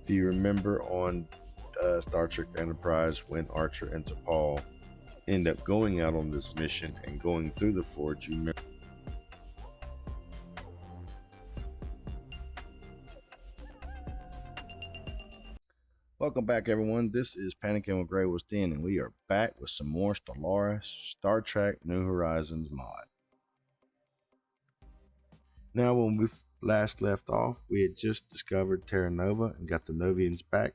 If you remember on Star Trek Enterprise, when Archer and T'Pol end up going out on this mission and going through the forge, you remember. Welcome back, everyone. This is Panicking with GreyWolfs, and we are back with some more Stellaris Star Trek New Horizons mod. Now, when we last left off, we had just discovered Terra Nova and got the Novians back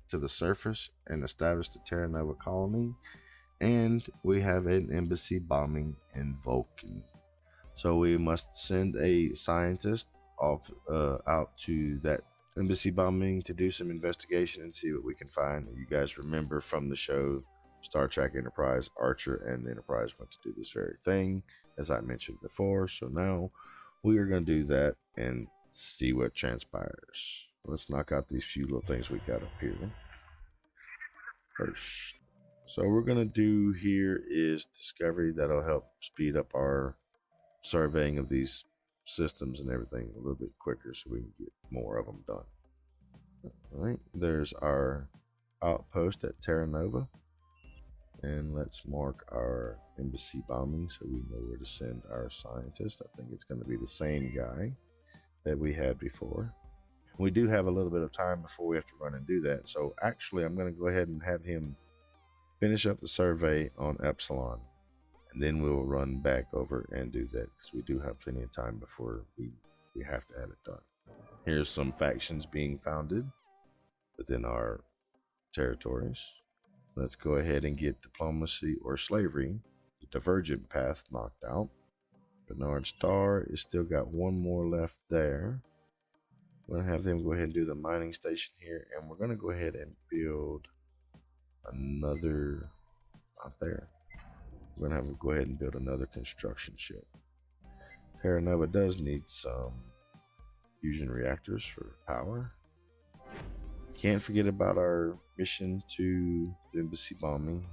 to the surface and established the Terra Nova colony, and we have an embassy bombing in Vulcan. So we must send a scientist off out to that embassy bombing to do some investigation and see what we can find. You guys remember from the show Star Trek Enterprise, Archer and the Enterprise went to do this very thing, as I mentioned before. So now we are going to do that and see what transpires. Let's knock out these few little things we got up here first. So we're going to do here is discovery. That'll help speed up our surveying of these systems and everything a little bit quicker so we can get more of them done. All right, there's our outpost at Terra Nova, and let's mark our embassy bombing so we know where to send our scientist. I think it's going to be the same guy that we had before. We do have a little bit of time before we have to run and do that, so actually I'm going to go ahead and have him finish up the survey on Epsilon, and then we'll run back over and do that because we do have plenty of time before we have to have it done. Here's some factions being founded within our territories. Let's go ahead and get diplomacy or slavery, the divergent path, knocked out. Bernard Star is still got one more left there. We're going to have them go ahead and do the mining station here, and we're going to go ahead and build another out there. We're going to have them go ahead and build another construction ship. Terra Nova does need some fusion reactors for power. Can't forget about our mission to the embassy bombing.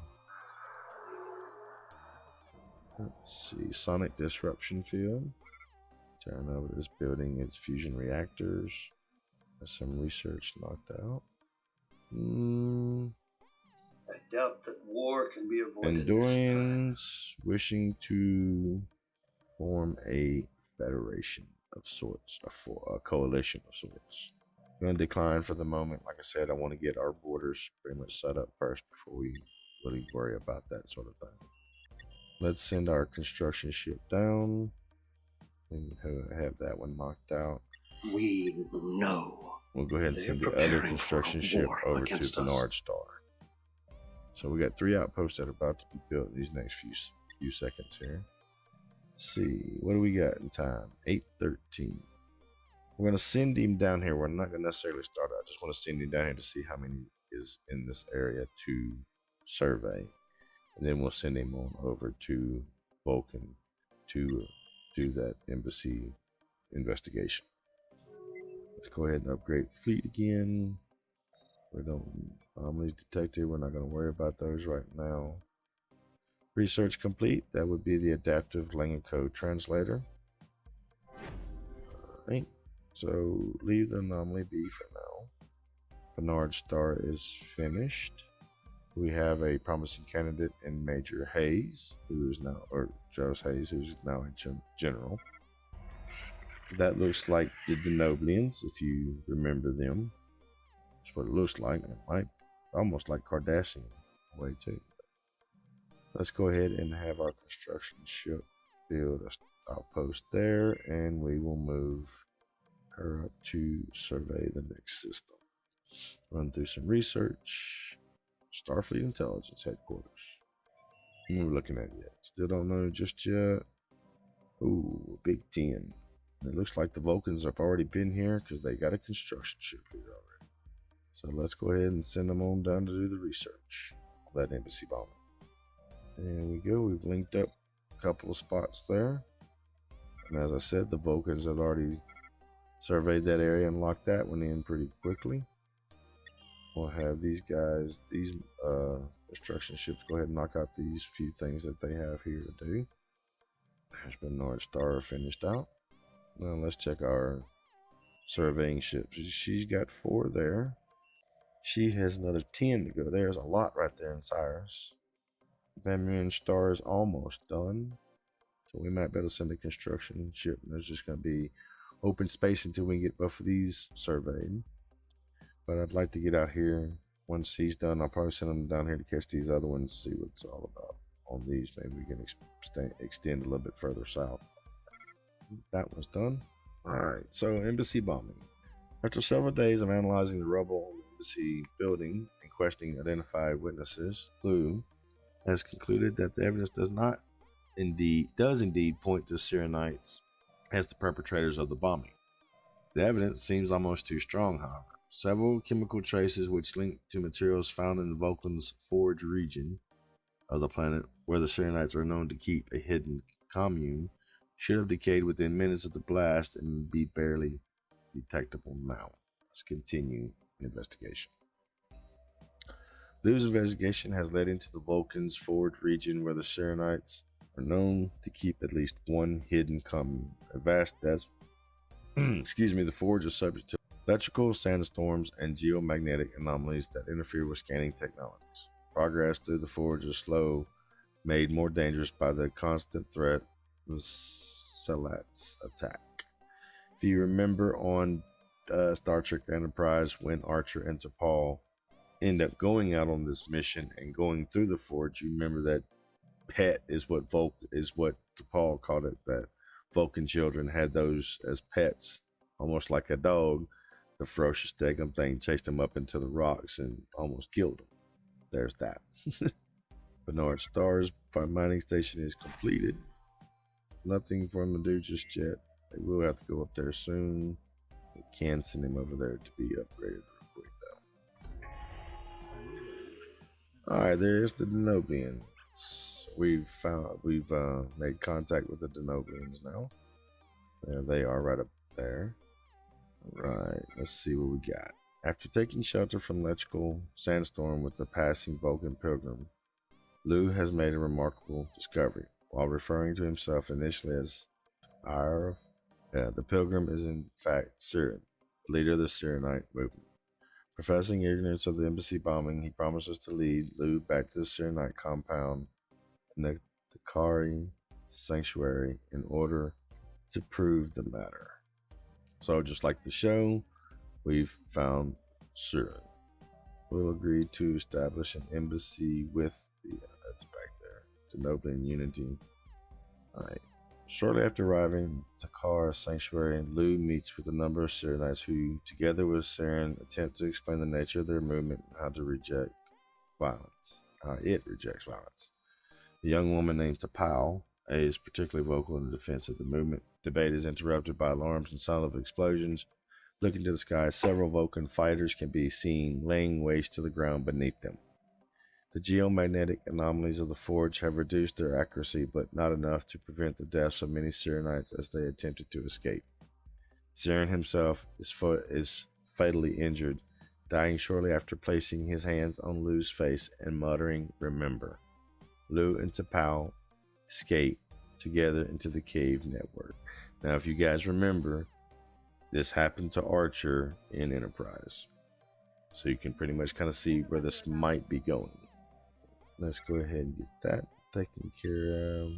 Let's see, sonic disruption field. Terra Nova is building its fusion reactors. Has some research knocked out. I doubt that war can be avoided. Endurance wishing to form a federation of sorts, a coalition of sorts. I'm going to decline for the moment. Like I said, I want to get our borders pretty much set up first before we really worry about that sort of thing. Let's send our construction ship down and have that one knocked out. We know. We'll go ahead and send the other construction ship over to Bernard Star. So we got 3 outposts that are about to be built in these next few seconds here. Let's see, what do we got in time? 8:13. We're going to send him down here. We're not going to necessarily start out. I just want to send him down here to see how many is in this area to survey. And then we'll send him on over to Vulcan to do that embassy investigation. Let's go ahead and upgrade fleet again. We don't anomalies detected. We're not going to worry about those right now. Research complete. That would be the adaptive language code translator. All right. So leave the anomaly be for now. Bernard Star is finished. We have a promising candidate in Major Hayes, who is now, or Jarvis Hayes, who's now a general. That looks like the Denoblians, if you remember them. That's what it looks like. It might almost like Cardassian way too. Let's go ahead and have our construction ship build an outpost there, and we will move her up to survey the next system. Run through some research. Starfleet Intelligence Headquarters. What are we looking at yet? Still don't know just yet. Ooh, Big 10. It looks like the Vulcans have already been here because they got a construction ship here already. So let's go ahead and send them on down to do the research. That embassy bombing. There we go. We've linked up a couple of spots there. And as I said, the Vulcans had already surveyed that area and locked that one in pretty quickly. We'll have these guys, these construction ships, go ahead and knock out these few things that they have here to do. There's Bernard Star finished out. Now let's check our surveying ships. She's got 4 there. She has another 10 to go. There's a lot right there in Cyrus. Van Moon Star is almost done. So we might be able to send a construction ship. There's just going to be open space until we get both of these surveyed. But I'd like to get out here. Once he's done, I'll probably send him down here to catch these other ones, see what it's all about on these. Maybe we can extend a little bit further south. That one's done. Alright, so embassy bombing. After several days of analyzing the rubble on the embassy building and questioning identified witnesses, Lou has concluded that the evidence does indeed point to Sirenites as the perpetrators of the bombing. The evidence seems almost too strong, however. Several chemical traces which link to materials found in the Vulcan's Forge region of the planet, where the Sirenites are known to keep a hidden commune, should have decayed within minutes of the blast and be barely detectable now. Let's continue the investigation. Lou's investigation has led into the Vulcan's Forge region, where the Sirenites are known to keep at least one hidden commune. A vast desert. The Forge is subject to electrical sandstorms and geomagnetic anomalies that interfere with scanning technologies. Progress through the Forge is slow, made more dangerous by the constant threat of Stellaris attack. If you remember on Star Trek Enterprise, when Archer and T'Pol end up going out on this mission and going through the Forge, you remember that pet is what T'Pol called it, that Vulcan children had those as pets, almost like a dog. The ferocious daggum thing chased him up into the rocks and almost killed him. There's that. Bernard Star's mining station is completed. Nothing for him to do just yet. They will have to go up there soon. We can send him over there to be upgraded real quick, though. Alright, there's the Denobians. We've made contact with the Denobians now. There they are, right up there. Right, let's see what we got. After taking shelter from electrical sandstorm with the passing Vulcan pilgrim, Lou has made a remarkable discovery. While referring to himself initially as the pilgrim is in fact Siren, leader of the Sirenite movement. Professing ignorance of the embassy bombing, he promises to lead Lou back to the Sirenite compound in the Takari sanctuary in order to prove the matter. So, just like the show, we've found Siren. We'll agree to establish an embassy with that's back there, Denobian unity. Alright. Shortly after arriving at Takara Sanctuary, Lou meets with a number of Sirenites who, together with Siren, attempt to explain the nature of their movement and how it rejects violence. The young woman named T'Pau is particularly vocal in the defense of the movement. Debate is interrupted by alarms and sound of explosions. Looking to the sky, several Vulcan fighters can be seen laying waste to the ground beneath them. The geomagnetic anomalies of the Forge have reduced their accuracy, but not enough to prevent the deaths of many Sirenites as they attempted to escape. Siren himself is fatally injured, dying shortly after placing his hands on Lou's face and muttering, "Remember." Lou and T'Pau escape together into the cave network. Now, if you guys remember, this happened to Archer in Enterprise. So you can pretty much kind of see where this might be going. Let's go ahead and get that taken care of.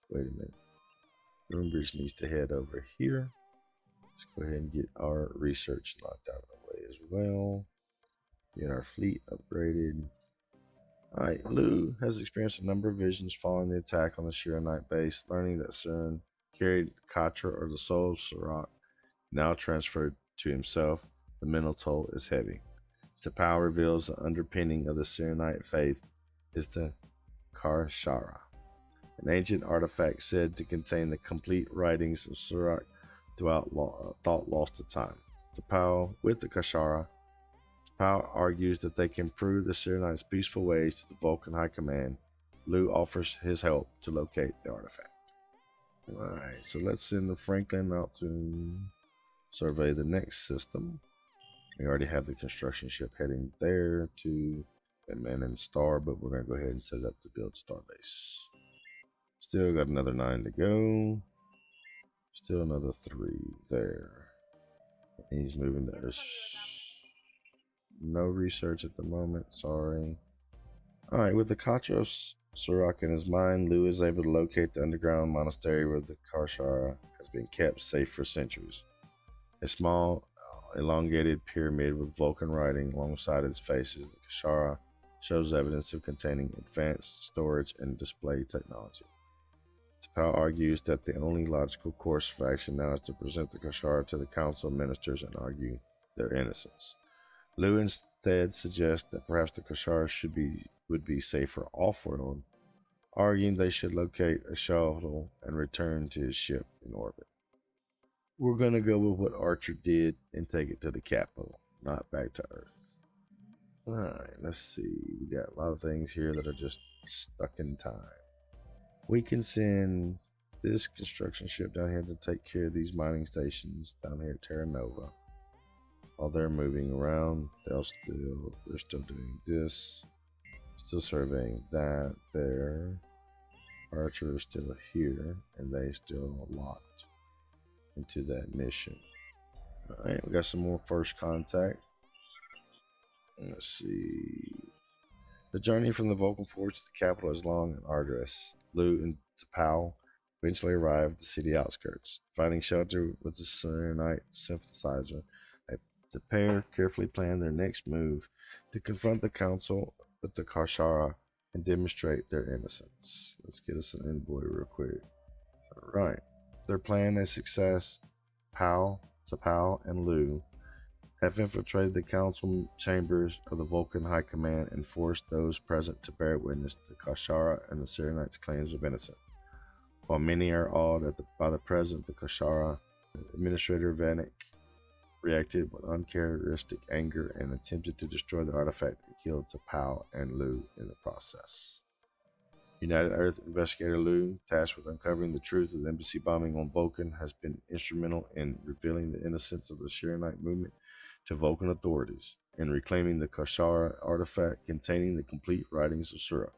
Wait a minute. Roombridge needs to head over here. Let's go ahead and get our research knocked out of the way as well. Get our fleet upgraded. Alright, Lou has experienced a number of visions following the attack on the Shiranite base, learning that Siren carried Katra, or the soul of Surak, now transferred to himself. The mental toll is heavy. T'Pau reveals the underpinning of the Sirenite faith is the Karshara, an ancient artifact said to contain the complete writings of Surak throughout thought lost to time. T'Pau, with the Kashara, T'Pau argues that they can prove the Sirenites' peaceful ways to the Vulcan High Command. Lou offers his help to locate the artifact. Alright, so let's send the Franklin out to survey the next system. We already have the construction ship heading there to Man and Star, but we're going to go ahead and set it up to build Starbase. Still got another 9 to go. Still another 3 there. And he's moving to No research at the moment, sorry. Alright, with the Katra of Surak in his mind, Lou is able to locate the underground monastery where the Karshara has been kept safe for centuries. A small, elongated pyramid with Vulcan writing alongside its faces, the Kashara shows evidence of containing advanced storage and display technology. T'Pau argues that the only logical course of action now is to present the Kashara to the council ministers and argue their innocence. Lou instead suggests that perhaps the Kashara would be safer off-world, arguing they should locate a shuttle and return to his ship in orbit. We're going to go with what Archer did and take it to the capital, not back to Earth. Alright, let's see. We got a lot of things here that are just stuck in time. We can send this construction ship down here to take care of these mining stations down here at Terra Nova. While they're moving around, they're still doing this. Still surveying that there. Archer is still here, and they still locked into that mission. Alright, we got some more first contact. Let's see. The journey from the Vulcan Forge to the capital is long and arduous. Lou and T'Pau eventually arrive at the city outskirts. Finding shelter with the Serenite synthesizer, the pair carefully plan their next move to confront the council with the Karshara and demonstrate their innocence. Let's get us an envoy real quick. Alright. Their plan is success. T'Pau, and Lou have infiltrated the council chambers of the Vulcan High Command and forced those present to bear witness to Kashara and the Serenite's claims of innocence. While many are awed by the presence of the Kashara, Administrator Vanek reacted with uncharacteristic anger and attempted to destroy the artifact and killed T'Pau and Lou in the process. United Earth investigator Lou, tasked with uncovering the truth of the embassy bombing on Vulcan, has been instrumental in revealing the innocence of the Serenite movement to Vulcan authorities and reclaiming the Kashara artifact containing the complete writings of Surak.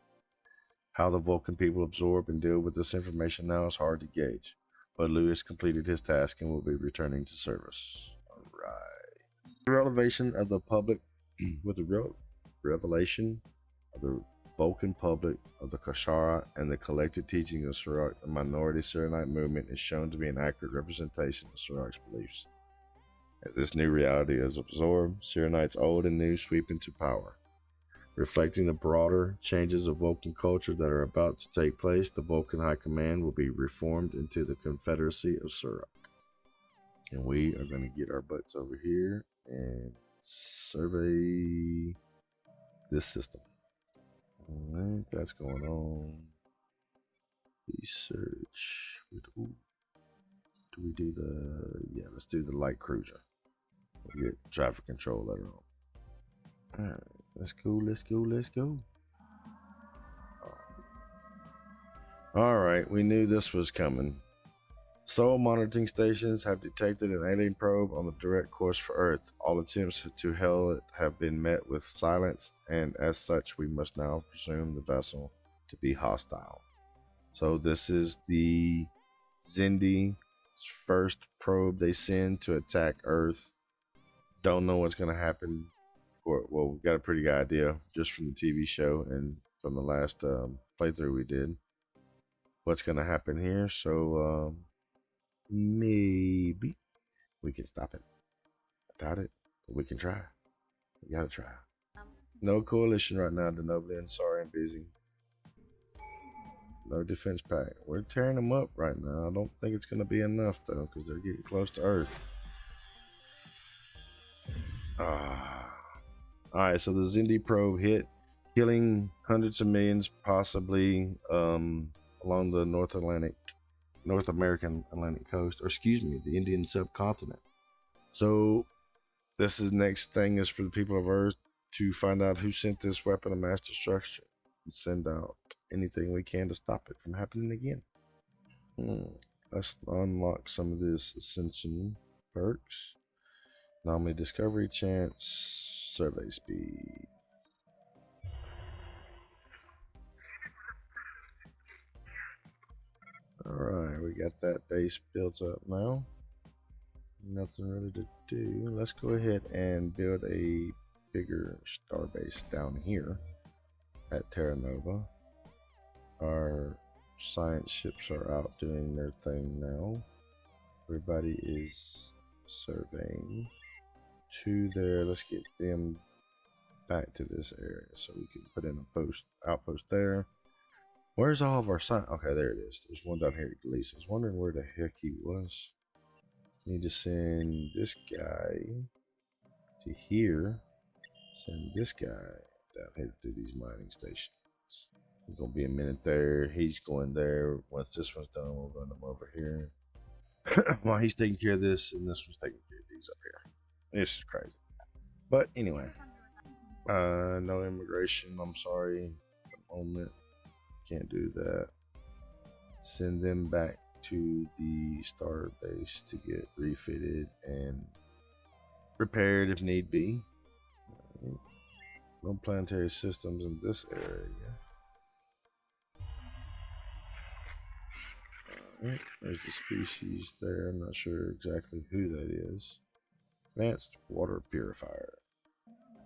How the Vulcan people absorb and deal with this information now is hard to gauge, but Lou has completed his task and will be returning to service. Alright. The revelation of the public with the revelation of the Vulcan public of the Kashara and the collected teaching of Surak, the minority Serenite movement is shown to be an accurate representation of Surak's beliefs. As this new reality is absorbed, Serenites old and new sweep into power. Reflecting the broader changes of Vulcan culture that are about to take place, the Vulcan High Command will be reformed into the Confederacy of Surak. And we are going to get our butts over here and survey this system. Alright, that's going on. Research. Ooh. Do we do the... Yeah, let's do the light cruiser. We'll get traffic control later on. Alright, let's go. Alright, we knew this was coming. Soul monitoring stations have detected an alien probe on the direct course for Earth. All attempts to hail it have been met with silence, and as such, we must now presume the vessel to be hostile. So this is the Xindi first probe they send to attack Earth. Don't know what's going to happen. Well, we've got a pretty good idea just from the TV show and from the last playthrough we did what's going to happen here. So maybe we can stop it. I doubt it, but we can try. We gotta try. No coalition right now, Denoblian. Sorry, I'm busy. No defense pack. We're tearing them up right now. I don't think it's going to be enough, though, because they're getting close to Earth. Alright, so the Xindi probe hit, killing hundreds of millions, possibly along the North American Atlantic coast, or excuse me, the Indian subcontinent. So this is next thing is for the people of Earth to find out who sent this weapon of mass destruction and send out anything we can to stop it from happening again. Let's unlock some of this ascension perks. Anomaly discovery chance, survey speed. Alright, we got that base built up now. Nothing really to do. Let's go ahead and build a bigger starbase down here at Terra Nova. Our science ships are out doing their thing now. Everybody is surveying to there. Let's get them back to this area so we can put in a outpost there. Where's all of our science? Okay, there it is. There's one down here at Gleason. I was wondering where the heck he was. Need to send this guy to here. Send this guy down here to do these mining stations. He's gonna be a minute there. He's going there. Once this one's done, we'll run him over here. While he's taking care of this, and this one's taking care of these up here. This is crazy. But anyway, no immigration. I'm sorry. At the moment, can't do that. Send them back to the star base to get refitted and repaired if need be. No planetary systems in this area. Alright, there's the species there. I'm not sure exactly who that is. Advanced water purifier.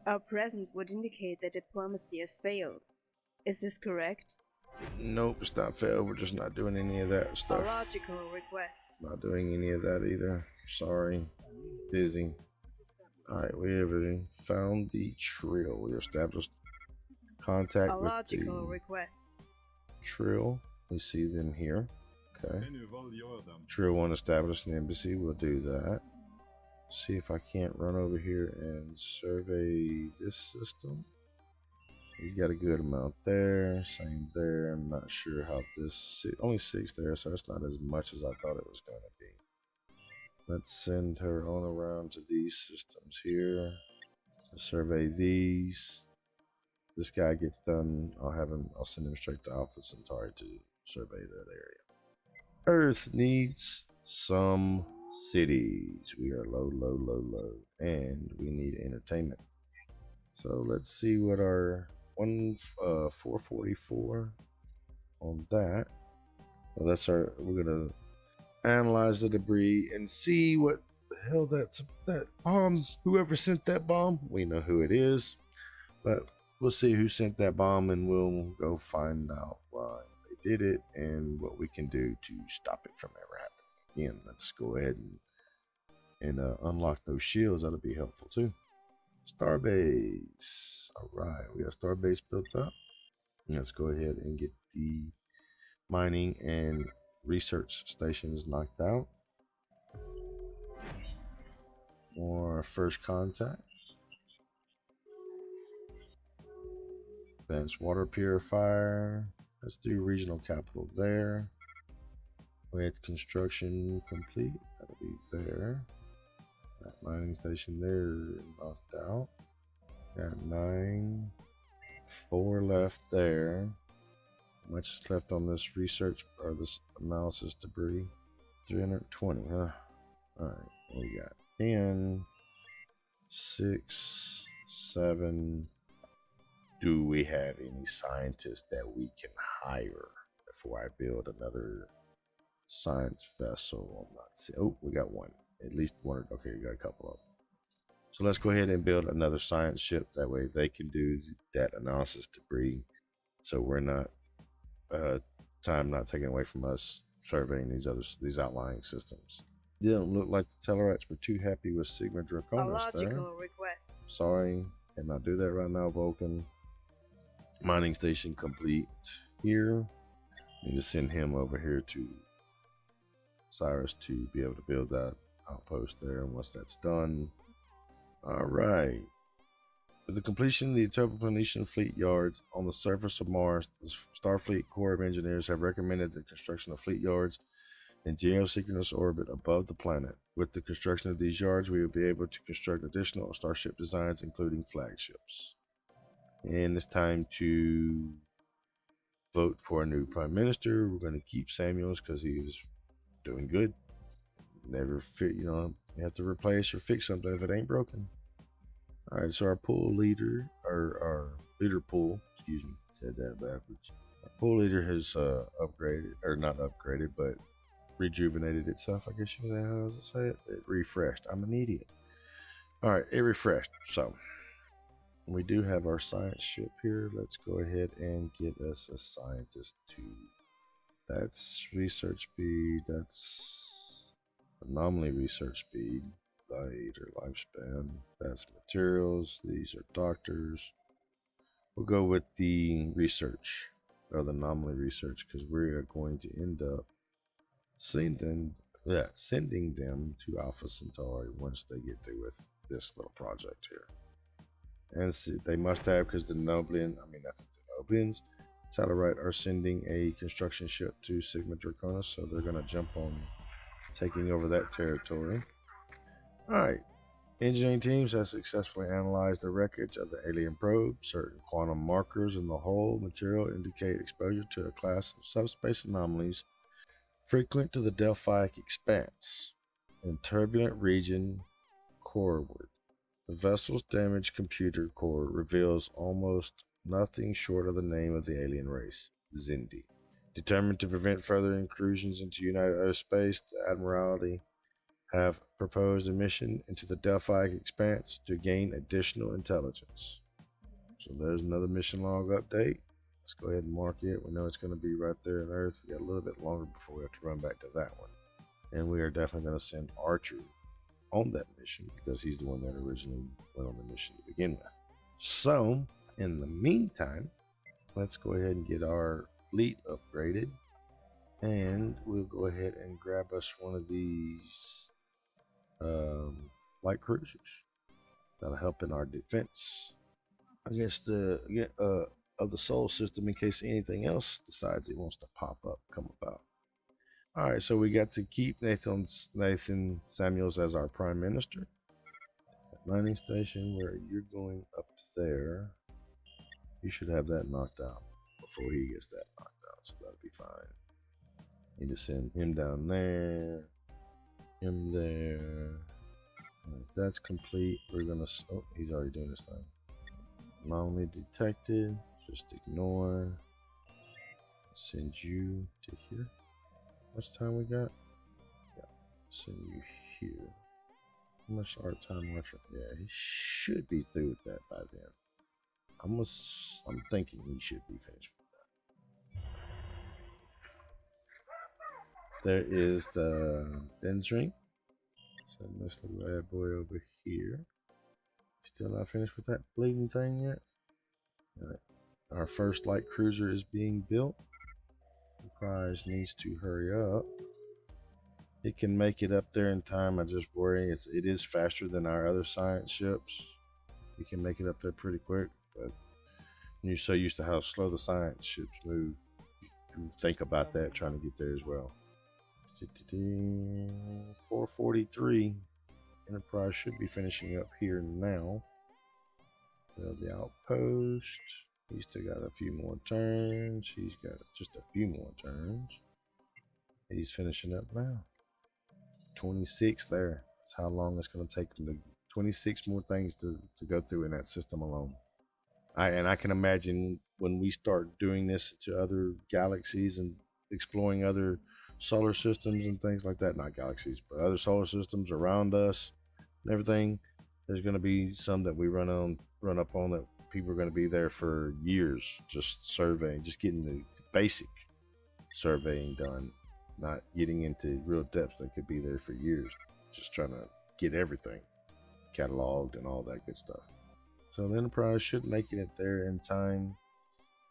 Our presence would indicate that diplomacy has failed. Is this correct? Nope, it's not failed. We're just not doing any of that stuff. A logical request. Not doing any of that either. Sorry. Busy. Alright, we have found the Trill. We established contact A with logical the request. Trill. We see them here. Okay. Trill 1 established an embassy. We'll do that. See if I can't run over here and survey this system. He's got a good amount there. Same there. I'm not sure how this... Only 6 there, so it's not as much as I thought it was going to be. Let's send her on around to these systems here. To survey these. This guy gets done. I'll send him straight to Alpha Centauri to survey that area. Earth needs some cities. We are low. And we need entertainment. So let's see what our 444 on that. Well, that's our. We're gonna analyze the debris and see what the hell that bomb. Whoever sent that bomb, we know who it is, but we'll see who sent that bomb, and we'll go find out why they did it and what we can do to stop it from ever happening again. Let's go ahead and unlock those shields. That'll be helpful too. Starbase. All right, we got Starbase built up. Let's go ahead and get the mining and research stations knocked out. More first contact. Advanced water purifier. Let's do regional capital there. With construction complete. That'll be there. That mining station there knocked out. Got 9. 4 left there. How much is left on this research or this analysis debris? 320, huh? Alright, we got 10, 6, 7. Do we have any scientists that we can hire before I build another science vessel? I'm not seeing. Oh, we got one. At least one. Okay, we got a couple of them. So let's go ahead and build another science ship. That way they can do that analysis debris. So we're not time not taken away from us surveying these outlying systems. Didn't look like the Tellarites were too happy with Sigma Draconis. A logical there. request. Sorry, cannot do that right now, Vulcan. Mining station complete here. Need to send him over here to Cyrus to be able to build that outpost there. And once that's done, all right. With the completion of the Interplanetian fleet yards on the surface of Mars, the Starfleet Corps of Engineers have recommended the construction of fleet yards in geosynchronous orbit above the planet. With the construction of these yards, we will be able to construct additional starship designs, including flagships. And it's time to vote for a new prime minister. We're going to keep Samuels because he is doing good. Never fit, you have to replace or fix something if it ain't broken. All right, so our pool leader, our leader pool, excuse me, said that backwards. Our pool leader has upgraded, or not upgraded, but rejuvenated itself. I guess you know how does it say it? It refreshed. I'm an idiot. All right, it refreshed. So We do have our science ship here. Let's go ahead and get us a scientist too. That's research speed. That's anomaly research speed. Light or lifespan. That's materials. These are doctors. We'll go with the research or the anomaly research because we are going to end up sending them to Alpha Centauri once they get through with this little project here. And see, they must have, because the Noblians, Tellarite are sending a construction ship to Sigma Draconis, so they're going to jump on taking over that territory. Alright, engineering teams have successfully analyzed the wreckage of the alien probe. Certain quantum markers in the hull material indicate exposure to a class of subspace anomalies frequent to the Delphic Expanse in turbulent region coreward. The vessel's damaged computer core reveals almost nothing short of the name of the alien race, Zindi. Determined to prevent further incursions into United Earth space, the Admiralty have proposed a mission into the Delphic Expanse to gain additional intelligence. So there's another mission log update. Let's go ahead and mark it. We know it's going to be right there on Earth. We got a little bit longer before we have to run back to that one. And we are definitely going to send Archer on that mission because he's the one that originally went on the mission to begin with. So, in the meantime, let's go ahead and get our fleet upgraded. And we'll go ahead and grab us one of these light cruisers. That'll help in our defense against the of the solar system in case anything else decides it wants to come about. All right, so we got to keep Nathan Samuels as our prime minister. That mining station where you're going up there, you should have that knocked out before he gets that knocked out, so that'll be fine. Need to send him down there, him there. If that's complete, we're gonna. Oh, he's already doing this thing. Anomaly detected. Just ignore. Send you to here. How much time we got? Yeah, send you here. How much art time left? Yeah, he should be through with that by then. I'm thinking he should be finished with that. There is the Ben's ring. Send this little bad boy over here. Still not finished with that bleeding thing yet. All right. Our first light cruiser is being built. The prize needs to hurry up. It can make it up there in time. I just worry it is faster than our other science ships. We can make it up there pretty quick, but you're so used to how slow the science ships move. You think about that trying to get there as well. 443. Enterprise should be finishing up here now. The outpost. He's still got a few more turns. He's got just a few more turns. He's finishing up now. 26 there. That's how long it's going to take him. 26 more things to go through in that system alone. I can imagine when we start doing this to other galaxies and exploring other solar systems and things like that. Not galaxies, but other solar systems around us and everything. There's going to be some that we run up on that people are going to be there for years just surveying, just getting the basic surveying done, not getting into real depths that could be there for years, just trying to get everything cataloged and all that good stuff. So the Enterprise should make it there in time.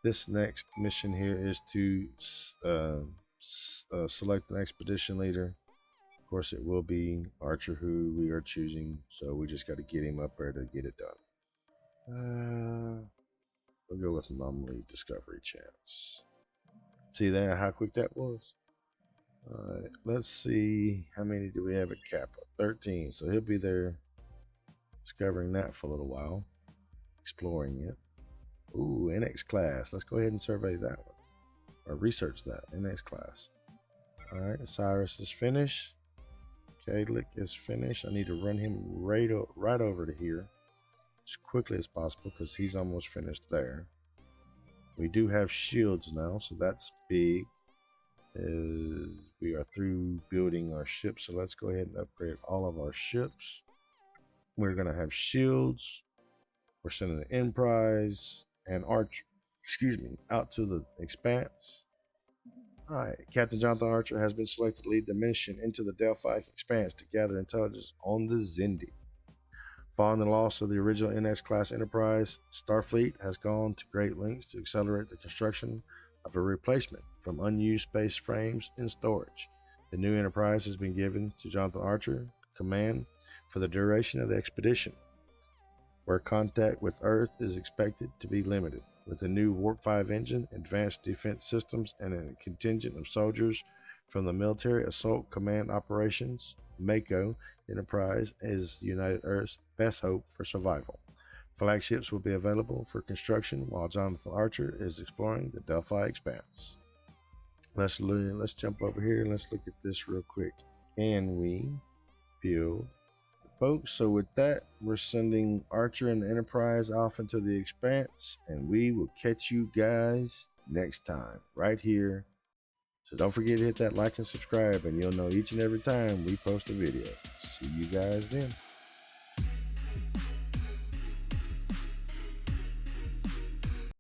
This next mission here is to select an expedition leader. Of course, it will be Archer who we are choosing, so we just got to get him up there to get it done. We'll go with anomaly discovery chance. See there how quick that was? Alright, let's see how many do we have at Kappa? 13, so he'll be there discovering that for a little while, exploring it. Ooh, NX class. Let's go ahead and survey that one, or research that, NX class. Alright, Osiris is finished. Kadlik is finished. I need to run him right over to here as quickly as possible because he's almost finished there. We do have shields now, so that's big. We are through building our ships, so let's go ahead and upgrade all of our ships. We're going to have shields. We're sending the Enterprise and Archer, out to the Expanse. All right, Captain Jonathan Archer has been selected to lead the mission into the Delphi Expanse to gather intelligence on the Xindi. Following the loss of the original NX-class Enterprise, Starfleet has gone to great lengths to accelerate the construction of a replacement from unused space frames in storage. The new Enterprise has been given to Jonathan Archer command for the duration of the expedition, where contact with Earth is expected to be limited. With a new Warp 5 engine, advanced defense systems, and a contingent of soldiers from the Military Assault Command Operations, MACO, Enterprise is United Earth's best hope for survival. Flagships will be available for construction while Jonathan Archer is exploring the Delphi Expanse. Let's jump over here and let's look at this real quick. Can we build folks? So with that, we're sending Archer and the Enterprise off into the Expanse, and we will catch you guys next time right here. So don't forget to hit that like and subscribe, and you'll know each and every time we post a video. See you guys then.